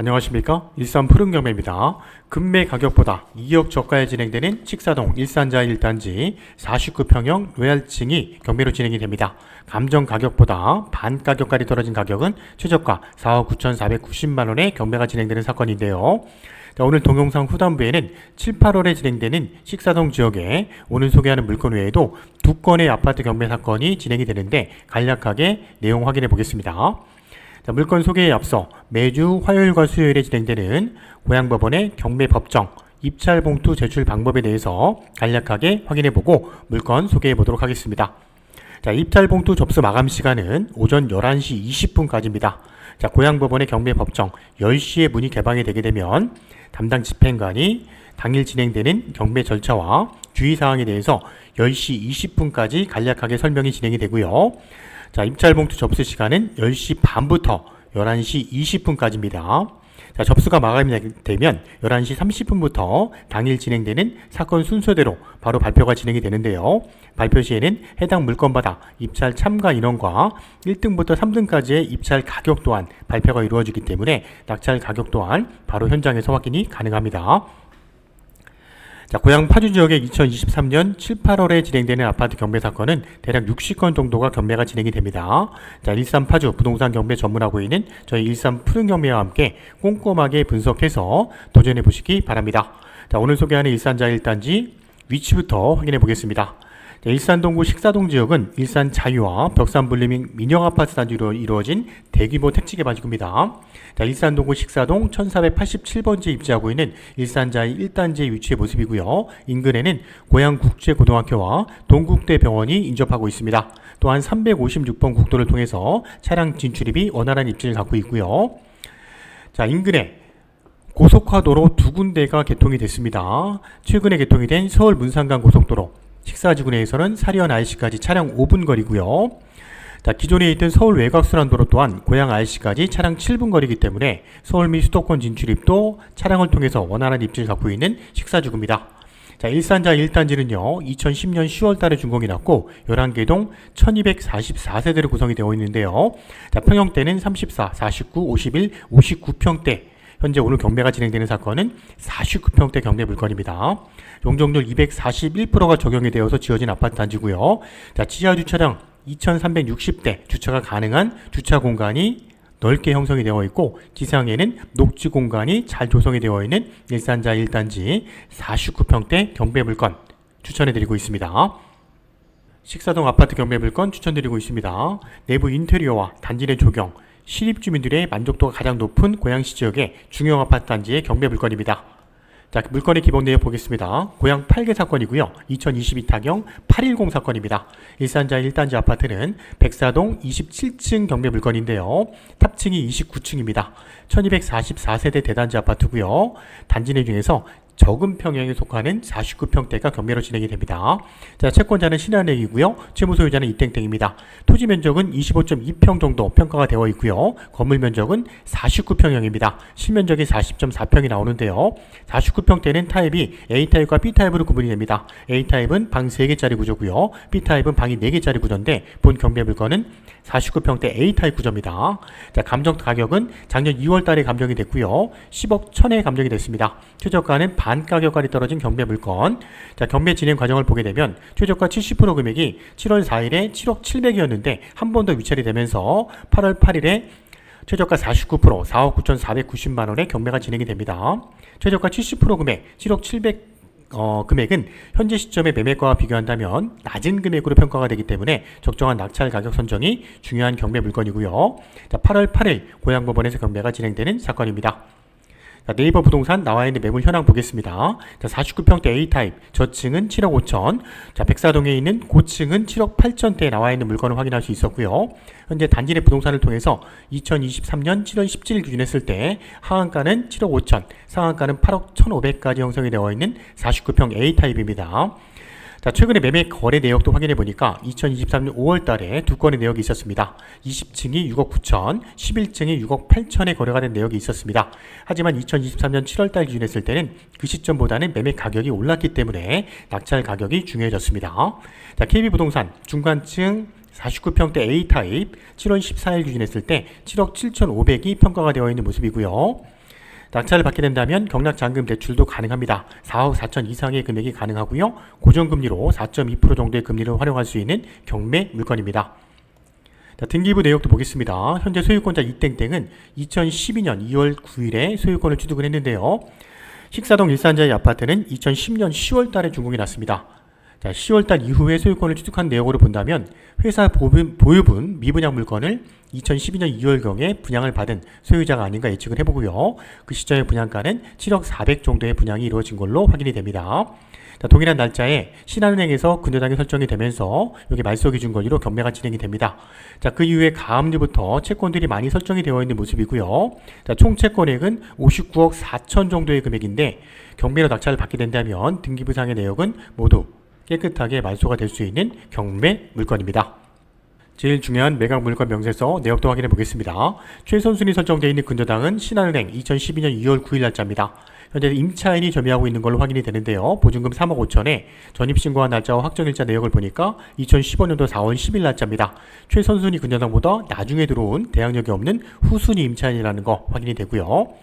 안녕하십니까? 일산 푸른경매입니다. 금매 가격보다 2억 저가에 진행되는 칙사동 일산자 1단지 49평형 로얄층이 경매로 진행이 됩니다. 감정 가격보다 반 가격까지 떨어진 가격은 최저가 4억 9,490만원에 경매가 진행되는 사건인데요. 오늘 동영상 후반부에는 7, 8월에 진행되는 칙사동 지역에 오늘 소개하는 물건 외에도 두 건의 아파트 경매 사건이 진행이 되는데 간략하게 내용 확인해 보겠습니다. 자, 물건 소개에 앞서 매주 화요일과 수요일에 진행되는 고양법원의 경매 법정, 입찰 봉투 제출 방법에 대해서 간략하게 확인해보고 물건 소개해보도록 하겠습니다. 자, 입찰 봉투 접수 마감 시간은 오전 11시 20분까지입니다. 자, 고양법원의 경매 법정 10시에 문이 개방이 되게 되면 담당 집행관이 당일 진행되는 경매 절차와 주의사항에 대해서 10시 20분까지 간략하게 설명이 진행이 되고요. 자, 입찰봉투 접수 시간은 10시 반부터 11시 20분까지입니다. 자, 접수가 마감이 되면 11시 30분부터 당일 진행되는 사건 순서대로 바로 발표가 진행이 되는데요. 발표 시에는 해당 물건마다 입찰 참가 인원과 1등부터 3등까지의 입찰 가격 또한 발표가 이루어지기 때문에 낙찰 가격 또한 바로 현장에서 확인이 가능합니다. 자, 고양 파주 지역의 2023년 7, 8월에 진행되는 아파트 경매 사건은 대략 60건 정도가 경매가 진행이 됩니다. 자, 일산 파주 부동산 경매 전문하고 있는 저희 일산 푸른 경매와 함께 꼼꼼하게 분석해서 도전해 보시기 바랍니다. 자, 오늘 소개하는 일산자 1단지 위치부터 확인해 보겠습니다. 자, 일산 동구 식사동 지역은 일산 자유와 벽산 분리밍 민영 아파트 단지로 이루어진 대규모 택지 개발지구입니다. 자, 일산 동구 식사동 1487번지에 입지하고 있는 일산자의 1단지의 위치의 모습이고요. 인근에는 고양국제고등학교와 동국대병원이 인접하고 있습니다. 또한 356번 국도를 통해서 차량 진출입이 원활한 입지를 갖고 있고요. 자, 인근에 고속화도로 두 군데가 개통이 됐습니다. 최근에 개통이 된 서울 문산간 고속도로 식사지구 내에서는 사리원 IC까지 차량 5분 거리고요. 자, 기존에 있던 서울 외곽순환도로 또한 고양 IC까지 차량 7분 거리이기 때문에 서울 및 수도권 진출입도 차량을 통해서 원활한 입지를 갖고 있는 식사지구입니다. 자, 일산자 1단지는요 2010년 10월 달에 준공이 났고 11개 동 1244세대로 구성이 되어 있는데요. 자, 평형대는 34, 49, 51, 59평대. 현재 오늘 경매가 진행되는 사건은 49평대 경매 물건입니다. 용적률 241%가 적용이 되어서 지어진 아파트 단지고요. 자, 지하 주차장 2360대 주차가 가능한 주차 공간이 넓게 형성이 되어 있고 지상에는 녹지 공간이 잘 조성이 되어 있는 일산자 1단지 49평대 경매 물건 추천해 드리고 있습니다. 식사동 아파트 경매 물건 추천드리고 있습니다. 내부 인테리어와 단지 내 조경, 시립주민들의 만족도가 가장 높은 고양시 지역의 중형 아파트 단지의 경매 물건입니다. 자, 물건의 기본 내용 보겠습니다. 고양 8개 사건이고요. 2022 타경 810 사건입니다. 일산자 1단지 아파트는 백사동 27층 경매 물건인데요. 탑층이 29층입니다. 1244세대 대단지 아파트고요. 단지 내 중에서 적은 평형에 속하는 49평대가 경매로 진행이 됩니다. 자, 채권자는 신한은행이고요. 채무 소유자는 이땡땡입니다. 토지 면적은 25.2평 정도 평가가 되어 있고요. 건물 면적은 49평형입니다. 실면적이 40.4평이 나오는데요. 49평대는 타입이 A타입과 B타입으로 구분이 됩니다. A타입은 방 3개짜리 구조고요. B타입은 방이 4개짜리 구조인데 본 경매 물건은 49평대 A타입 구조입니다. 자, 감정 가격은 작년 2월 달에 감정이 됐고요. 10억 1000에 감정이 됐습니다. 최저가는 반 가격까지 떨어진 경매 물건. 자, 경매 진행 과정을 보게 되면 최저가 70% 금액이 7월 4일에 7억 700이었는데 한 번 더 위찰이 되면서 8월 8일에 최저가 49% 4억 9,490만원의 경매가 진행이 됩니다. 최저가 70% 금액 7억 700 금액은 현재 시점의 매매가와 비교한다면 낮은 금액으로 평가가 되기 때문에 적정한 낙찰 가격 선정이 중요한 경매 물건이고요. 자, 8월 8일 고양법원에서 경매가 진행되는 사건입니다. 자, 네이버 부동산 나와 있는 매물 현황 보겠습니다. 자, 49평대 A타입, 저층은 7억 5천, 자, 백사동에 있는 고층은 7억 8천대에 나와 있는 물건을 확인할 수 있었고요. 현재 단지 내 부동산을 통해서 2023년 7월 17일 기준했을 때 하한가는 7억 5천, 상한가는 8억 1,500까지 형성이 되어 있는 49평 A타입입니다. 자, 최근에 매매 거래 내역도 확인해 보니까 2023년 5월 달에 두 건의 내역이 있었습니다. 20층이 6억 9천, 11층이 6억 8천에 거래가 된 내역이 있었습니다. 하지만 2023년 7월 달 기준했을 때는 그 시점보다는 매매 가격이 올랐기 때문에 낙찰 가격이 중요해졌습니다. 자, KB부동산 중간층 49평대 A타입 7월 14일 기준했을 때 7억 7,500이 평가가 되어 있는 모습이고요. 낙찰을 받게 된다면 경락잔금 대출도 가능합니다. 4억 4천 이상의 금액이 가능하고요. 고정금리로 4.2% 정도의 금리를 활용할 수 있는 경매 물건입니다. 자, 등기부 내역도 보겠습니다. 현재 소유권자 이땡땡은 2012년 2월 9일에 소유권을 취득을 했는데요. 식사동 일산자의 아파트는 2010년 10월 달에 준공이 났습니다. 자, 10월 달 이후에 소유권을 취득한 내역으로 본다면 회사 보유분 미분양 물건을 2012년 2월경에 분양을 받은 소유자가 아닌가 예측을 해보고요. 그 시점의 분양가는 7억 400 정도의 분양이 이루어진 걸로 확인이 됩니다. 자, 동일한 날짜에 신한은행에서 근저당이 설정이 되면서 여기 말소 기준 권리로 경매가 진행이 됩니다. 자, 그 이후에 가압류부터 채권들이 많이 설정이 되어 있는 모습이고요. 자, 총 채권액은 59억 4천 정도의 금액인데 경매로 낙찰을 받게 된다면 등기부상의 내역은 모두 깨끗하게 말소가 될 수 있는 경매 물건입니다. 제일 중요한 매각 물건 명세서 내역도 확인해 보겠습니다. 최선순위 설정되어 있는 근저당은 신한은행 2012년 2월 9일 날짜입니다. 현재 임차인이 점유하고 있는 걸로 확인이 되는데요. 보증금 3억 5천에 전입신고한 날짜와 확정일자 내역을 보니까 2015년도 4월 10일 날짜입니다. 최선순위 근저당보다 나중에 들어온 대항력이 없는 후순위 임차인이라는 거 확인이 되고요.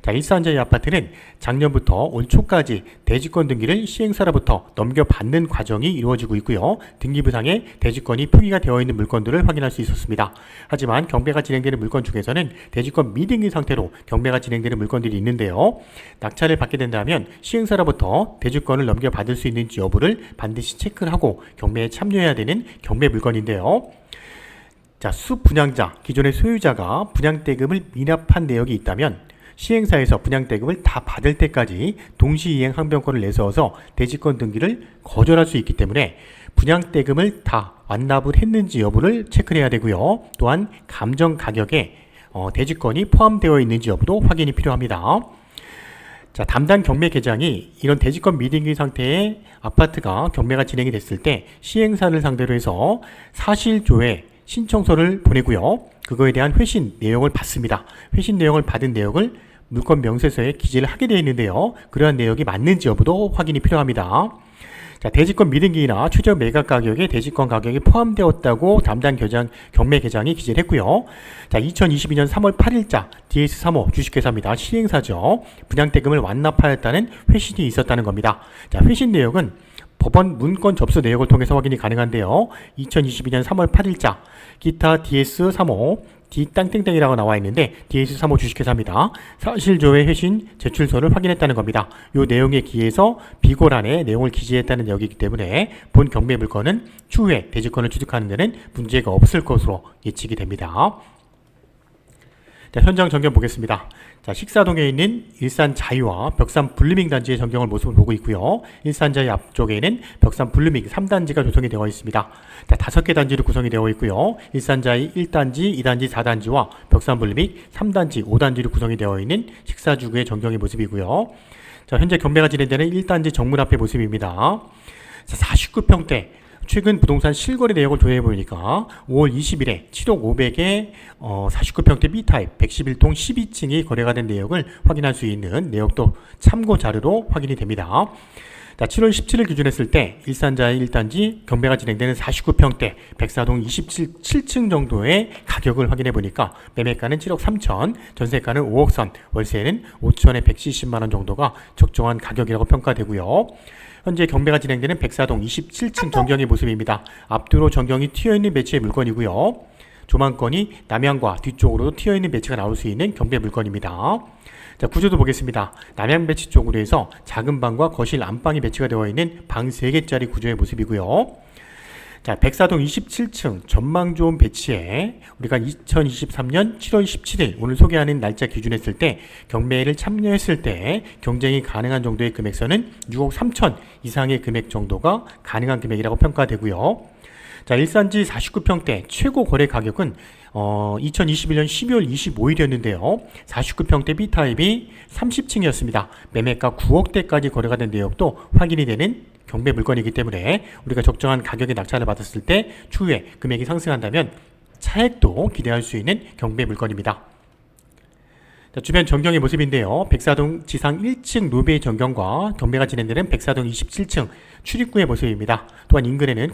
자, 일산자의 아파트는 작년부터 올 초까지 대지권 등기를 시행사로부터 넘겨받는 과정이 이루어지고 있고요. 등기부상에 대지권이 표기가 되어 있는 물건들을 확인할 수 있었습니다. 하지만 경매가 진행되는 물건 중에서는 대지권 미등기 상태로 경매가 진행되는 물건들이 있는데요. 낙찰을 받게 된다면 시행사로부터 대지권을 넘겨받을 수 있는지 여부를 반드시 체크를 하고 경매에 참여해야 되는 경매 물건인데요. 자, 수분양자, 기존의 소유자가 분양대금을 미납한 내역이 있다면 시행사에서 분양대금을 다 받을 때까지 동시이행 항변권을 내세워서 대지권 등기를 거절할 수 있기 때문에 분양대금을 다 완납을 했는지 여부를 체크해야 되고요. 또한 감정가격에 대지권이 포함되어 있는지 여부도 확인이 필요합니다. 자, 담당 경매 계장이 이런 대지권 미등기 상태의 아파트가 경매가 진행이 됐을 때 시행사를 상대로 해서 사실조회 신청서를 보내고요. 그거에 대한 회신 내용을 받습니다. 회신 내용을 받은 내역을 물건 명세서에 기재를 하게 되어 있는데요. 그러한 내역이 맞는지 여부도 확인이 필요합니다. 자, 대지권 미등기나 최저 매각 가격에 대지권 가격이 포함되었다고 담당 경매 계장이 기재를 했고요. 자, 2022년 3월 8일자 DS3호 주식회사입니다. 시행사죠. 분양대금을 완납하였다는 회신이 있었다는 겁니다. 자, 회신 내역은 법원 문건 접수 내역을 통해서 확인이 가능한데요. 2022년 3월 8일자 기타 DS3호 D땅땡땡이라고 나와 있는데 DS3호 주식회사입니다. 사실조회 회신 제출서를 확인했다는 겁니다. 이 내용에 기해서 비고란에 내용을 기재했다는 내용이기 때문에 본 경매 물건은 추후에 대지권을 취득하는 데는 문제가 없을 것으로 예측이 됩니다. 자, 현장 전경 보겠습니다. 자, 식사동에 있는 일산 자이와 벽산 블루밍 단지의 전경을 모습을 보고 있고요. 일산 자이 앞쪽에는 벽산 블루밍 3단지가 조성이 되어 있습니다. 자, 5개 단지로 구성이 되어 있고요. 일산 자이 1단지, 2단지, 4단지와 벽산 블루밍 3단지, 5단지로 구성이 되어 있는 식사주구의 전경의 모습이고요. 자, 현재 경매가 진행되는 1단지 정문 앞의 모습입니다. 자, 49평대 최근 부동산 실거래 내역을 조회해보니까 5월 20일에 7억 500에 49평대 B타입 111동 12층이 거래가 된 내역을 확인할 수 있는 내역도 참고 자료로 확인이 됩니다. 자, 7월 17일 기준했을 때 일산자의 1단지 경매가 진행되는 49평대 104동 27층 정도의 가격을 확인해보니까 매매가는 7억 3천, 전세가는 5억 선, 월세는 5천에 170만원 정도가 적정한 가격이라고 평가되고요. 현재 경매가 진행되는 104동 27층 전경의 모습입니다. 앞뒤로 전경이 튀어있는 배치의 물건이고요. 조망권이 남향과 뒤쪽으로도 튀어있는 배치가 나올 수 있는 경매 물건입니다. 자, 구조도 보겠습니다. 남향 배치 쪽으로 해서 작은 방과 거실 안방이 배치가 되어 있는 방 3개짜리 구조의 모습이고요. 자, 104동 27층 전망 좋은 배치에 우리가 2023년 7월 17일 오늘 소개하는 날짜 기준했을 때 경매를 참여했을 때 경쟁이 가능한 정도의 금액선은 6억 3천 이상의 금액 정도가 가능한 금액이라고 평가되고요. 자, 일산지 49평대 최고 거래 가격은 2021년 12월 25일이었는데요. 49평대 B타입이 30층이었습니다. 매매가 9억대까지 거래가 된 내역도 확인이 되는 경매 물건이기 때문에 우리가 적정한 가격의 낙찰을 받았을 때 추후에 금액이 상승한다면 차액도 기대할 수 있는 경매 물건입니다. 자, 주변 전경의 모습인데요. 104동 지상 1층 로비의 전경과 경매가 진행되는 104동 27층 출입구의 모습입니다. 또한 인근에는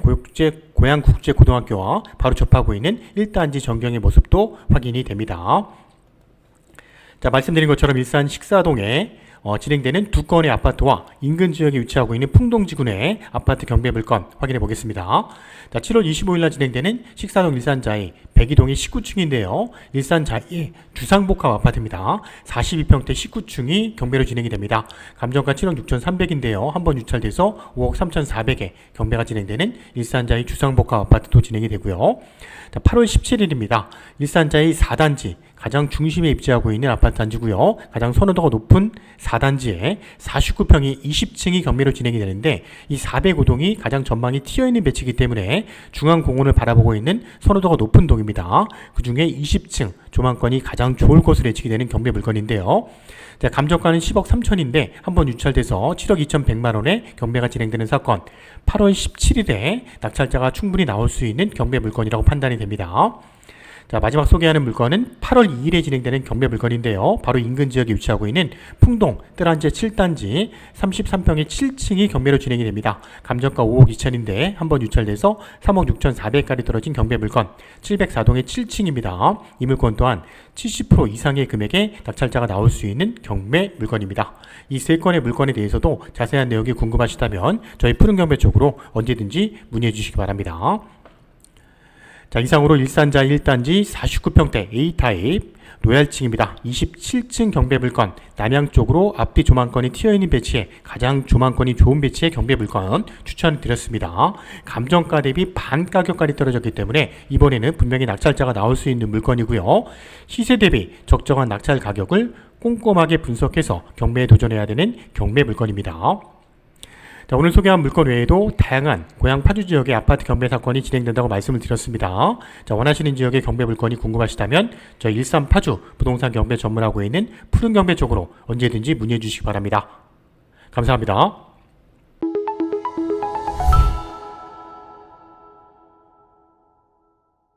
고양국제고등학교와 바로 접하고 있는 1단지 전경의 모습도 확인이 됩니다. 자, 말씀드린 것처럼 일산 식사동에 진행되는 두 건의 아파트와 인근 지역에 위치하고 있는 풍동지구 내 아파트 경매 물건 확인해 보겠습니다. 자, 7월 25일 날 진행되는 식사동 일산자이 102동의 19층인데요. 일산자이 주상복합 아파트입니다. 42평대 19층이 경매로 진행이 됩니다. 감정가 7억 6,300인데요. 한번 유찰돼서 5억 3,400에 경매가 진행되는 일산자이 주상복합 아파트도 진행이 되고요. 자, 8월 17일입니다. 일산자이 4단지 가장 중심에 입지하고 있는 아파트 단지고요. 가장 선호도가 높은 4단지에 49평이 20층이 경매로 진행이 되는데 이 405동이 가장 전망이 튀어있는 배치이기 때문에 중앙공원을 바라보고 있는 선호도가 높은 동입니다. 그 중에 20층 조망권이 가장 좋을 것으로 예측이 되는 경매 물건인데요. 자, 감정가는 10억 3천인데 한번 유찰돼서 7억 2,100만원에 경매가 진행되는 사건, 8월 17일에 낙찰자가 충분히 나올 수 있는 경매 물건이라고 판단이 됩니다. 자, 마지막 소개하는 물건은 8월 2일에 진행되는 경매 물건인데요. 바로 인근 지역에 위치하고 있는 풍동 뜰한제 7단지 33평의 7층이 경매로 진행이 됩니다. 감정가 5억 2천인데 한번 유찰돼서 3억 6,400까지 떨어진 경매 물건 704동의 7층입니다. 이 물건 또한 70% 이상의 금액에 낙찰자가 나올 수 있는 경매 물건입니다. 이 세 건의 물건에 대해서도 자세한 내용이 궁금하시다면 저희 푸른경매 쪽으로 언제든지 문의해 주시기 바랍니다. 자, 이상으로 일산자 1단지 49평대 A타입 로얄층입니다. 27층 경매 물건, 남향 쪽으로 앞뒤 조망권이 튀어있는 배치에 가장 조망권이 좋은 배치의 경매 물건 추천드렸습니다. 감정가 대비 반 가격까지 떨어졌기 때문에 이번에는 분명히 낙찰자가 나올 수 있는 물건이고요. 시세 대비 적정한 낙찰 가격을 꼼꼼하게 분석해서 경매에 도전해야 되는 경매 물건입니다. 자, 오늘 소개한 물건 외에도 다양한 고향 파주 지역의 아파트 경매 사건이 진행된다고 말씀을 드렸습니다. 자, 원하시는 지역의 경매 물건이 궁금하시다면 저희 일산 파주 부동산 경매 전문하고 있는 푸른경매 쪽으로 언제든지 문의해 주시기 바랍니다. 감사합니다.